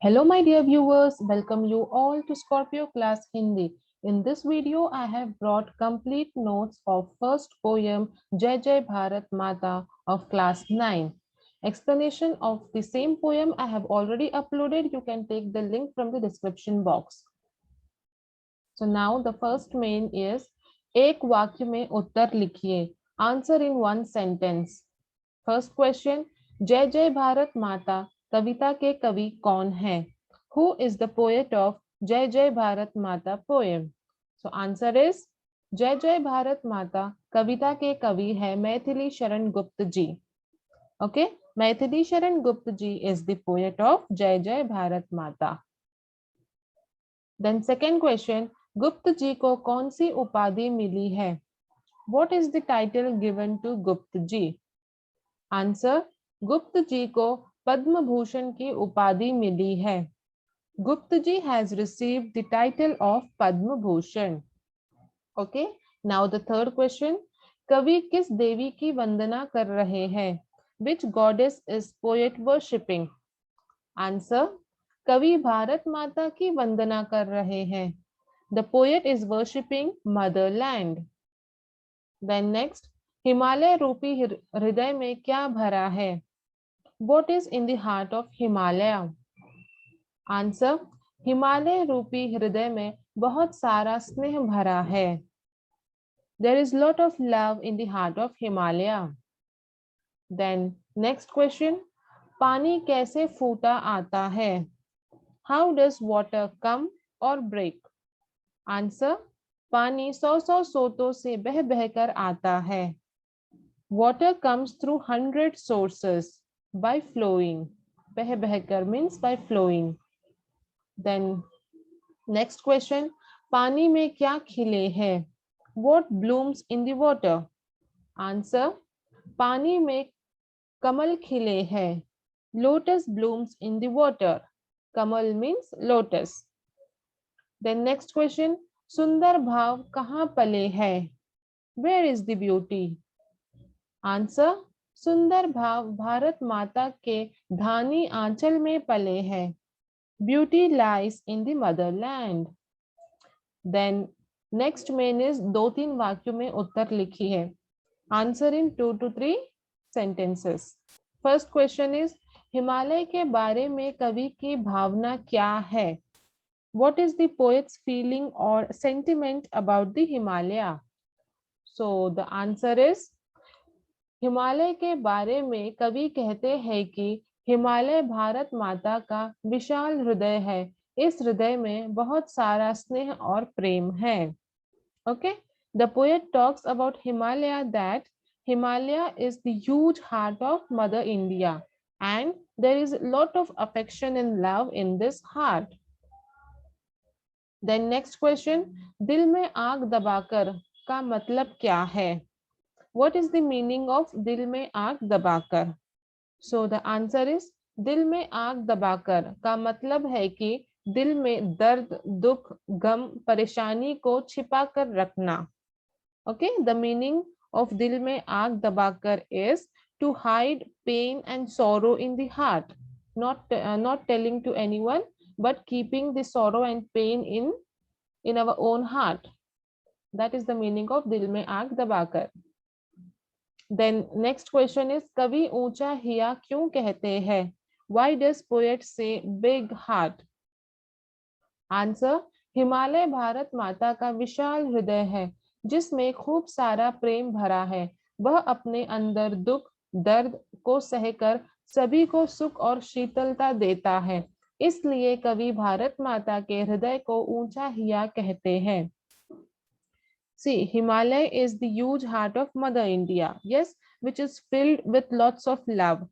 Hello my dear viewers, welcome you all to Scorpio class Hindi. In this video, I have brought complete notes of first poem Jai Jai Bharat Mata of class 9. Explanation of the same poem I have already uploaded. You can take the link from the description box. So now the first main is एक वाक्य में उत्तर लिखिए. Answer in one sentence. First question, जय जय भारत माता कविता के कवि कौन है? Who is the poet of जय जय भारत माता poem? So answer is जय जय भारत माता कविता के कवि है मैथिली शरण गुप्त जी. Okay, Maithili Sharan Gupt ji is the poet of जय जय भारत माता. Then second question, गुप्त जी को कौन सी उपाधि मिली है? What is the title given to गुप्त जी? आंसर, गुप्त जी को पद्म भूषण की उपाधि मिली है. गुप्त जी has received the title of Padma Bhushan. Okay, now the third question. कवि किस देवी की वंदना कर रहे हैं? Which goddess is poet worshipping? Answer, कवि भारत माता की वंदना कर रहे हैं. The poet is worshipping motherland. Then next, Himalaya रूपी हृदय में क्या भरा है? What is in the heart of Himalaya? Answer, Himalaya रूपी हृदय में बहुत सारा स्नेह भरा है. There is lot of love in the heart of Himalaya. Then next question, पानी कैसे फूटा आता है? How does water come or break? Answer, पानी सौ सौ सोतों से बह बहकर आता है. Water comes through 100 sources by flowing. बह बहकर means by flowing. Then next question, पानी में क्या खिले हैं? What blooms in the water? Answer, पानी में कमल खिले हैं. Lotus blooms in the water. Kamal means lotus. Then next question, सुंदर भाव कहाँ पले हैं? Where is the beauty? Answer, सुंदर भाव भारत माता के धानी आंचल में पले हैं. Beauty lies in the motherland. Then next main is दो तीन वाक्यों में उत्तर लिखी है. Answer in 2 to 3 sentences. First question is Himalaya के बारे में कवि की भावना क्या है? What is the poet's feeling or sentiment about the Himalaya? So the answer is Himalaya के बारे में कवि कहते हैं कि हिमालय भारत माता का विशाल हृदय है. इस हृदय में बहुत सारा स्नेह और प्रेम है. Okay, the poet talks about Himalaya that Himalaya is the huge heart of Mother India and there is a lot of affection and love in this heart. Then next question, दिल में आग दबाकर का मतलब क्या है? What is the meaning of दिल में आग दबाकर? So the answer is दिल में आग दबाकर का मतलब है कि दिल में दर्द, दुख, गम, परेशानी को छिपा कर रखना. Okay, the meaning of दिल में आग दबाकर is to hide pain and sorrow in the heart, not telling to anyone, but keeping the sorrow and pain in our own heart. That is the meaning of दिल में आग दबाकर. Then next question is कवि ऊंचा हिया क्यों कहते हैं? Why does poet say big heart? Answer, Himalaya Bharat माता का विशाल हृदय है जिसमें खूब सारा प्रेम भरा है. वह अपने अंदर दुख, दर्द को सहकर सभी को सुख और शीतलता देता है. इसलिए कवि भारत माता के हृदय को ऊंचा हिया कहते हैं. See, Himalaya is the huge heart of Mother India, yes, which is filled with lots of love.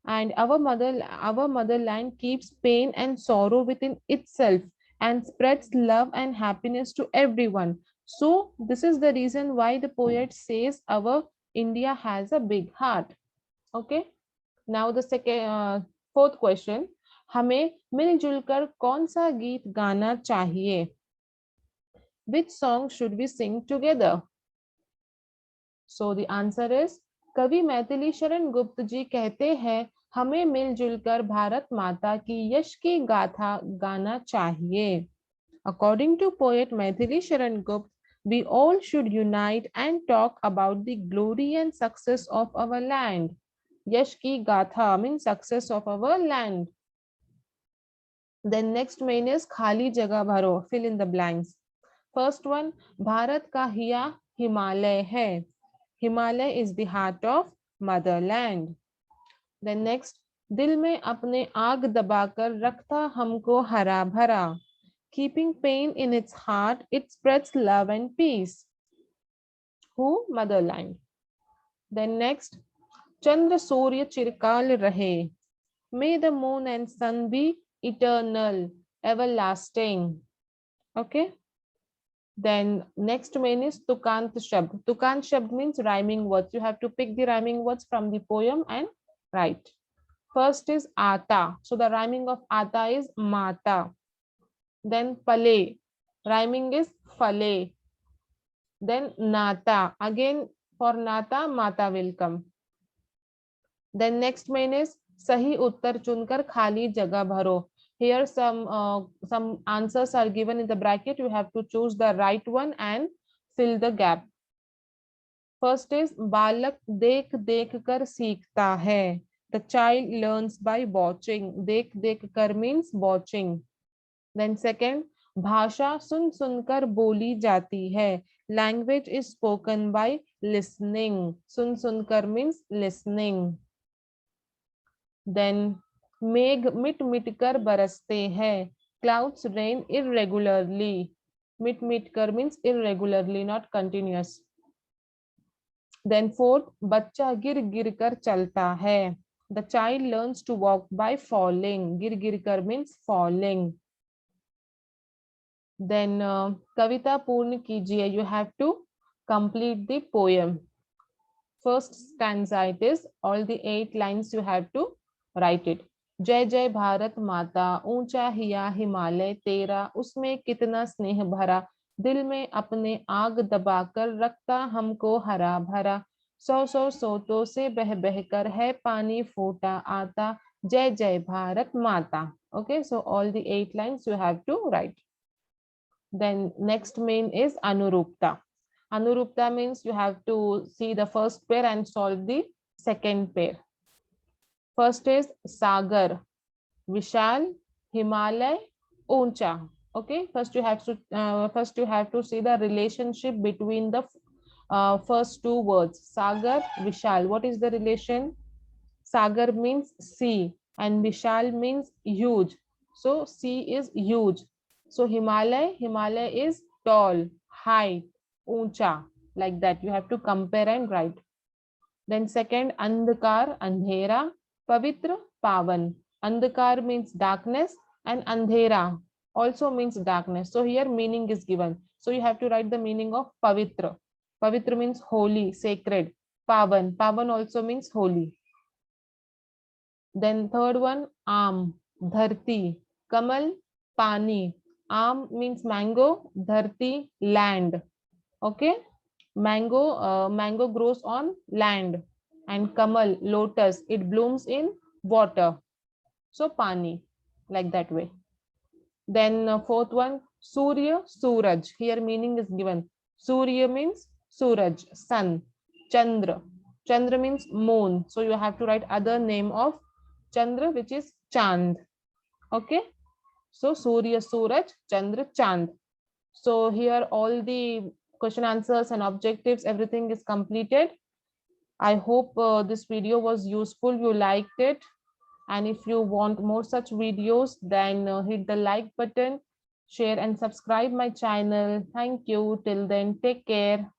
And our motherland keeps pain and sorrow within itself and spreads love and happiness to everyone. So this is the reason why the poet says our India has a big heart. Okay. Now the fourth question. हमें मिलजुल कर कौन सा गीत गाना चाहिए? Which song should we sing together? So the answer is कवि मैथिली शरण गुप्त जी कहते हैं हमें मिलजुल कर भारत माता की यश की गाथा गाना चाहिए. According to poet Maithili Sharan Gupta, we all should unite and talk about the glory and success of our land. Yash ki gatha means success of our land. Then next main is khali jagah bharo, fill in the blanks. First one, Bharat ka hiya Himalaya hai. Himalaya is the heart of motherland. Then next, दिल में अपने आग दबाकर रखता हमको हरा भरा. Keeping pain in its heart, it spreads love and peace. Who? Motherland. Then next, Chandra Surya Chirkal Rahe. May the moon and sun be eternal, everlasting. Okay. Then next main is Tukant Shabd. Tukant Shabd means rhyming words. You have to pick the rhyming words from the poem and write. First is Ata. So the rhyming of Ata is Mata. Then Pale. Rhyming is Fale. Then Nata. Again for Nata, Mata will come. Then next main is सही उत्तर चुनकर खाली जगह भरो. Here some answers are given in the bracket. You have to choose the right one and fill the gap. First is बालक देख देख कर सीखता है. The child learns by watching. देख देख कर means watching. Then second, भाषा सुन सुनकर बोली जाती है. Language is spoken by listening. सुन सुनकर means listening. Then मेघ मिट मिट कर बरसते हैं. Clouds rain irregularly. मिट मिट कर means irregularly, not continuous. Then fourth, बच्चा गिर गिर कर चलता है. The child learns to walk by falling. गिर गिर कर means falling. Then कविता पूर्ण कीजिए. You have to complete the poem. First stanza it is. All the 8 lines you have to write it. जय जय भारत माता, ऊंचा हिया हिमालय तेरा, उसमें कितना स्नेह भरा, दिल में अपने आग दबाकर रखता हमको हरा भरा, सौ सौ सोतों से बह बह कर है पानी फूटा आता, जय जय भारत माता. Okay, so all the 8 lines you have to write. Then next main is Anurupta. Anurupta means you have to see the first pair and solve the second pair. First is Sagar, Vishal, Himalay, Uncha. Okay, first you have to see the relationship between the first two words. Sagar, Vishal. What is the relation? Sagar means sea and Vishal means huge. So sea is huge. So Himalaya is tall, high, uncha, like that. You have to compare and write. Then second, Andhkar, Andhera, Pavitra, Pavan. Andhkar means darkness and Andhera also means darkness. So here meaning is given. So you have to write the meaning of Pavitra. Pavitra means holy, sacred. Pavan. Pavan also means holy. Then third one, Aam, Dharti, Kamal, Pani. Aam means mango, Dharti, land. Okay. Mango grows on land, and Kamal, lotus, it blooms in water. So Pani, like that way. Then fourth one, Surya, Suraj. Here meaning is given. Surya means Suraj, sun. Chandra. Chandra means moon. So you have to write other name of Chandra, which is Chand. Okay. So Surya, Suraj, Chandra, Chand. So here all the question answers and objectives, everything is completed. I hope this video was useful. You liked it. And if you want more such videos, then hit the like button, share and subscribe my channel. Thank you. Till then, take care.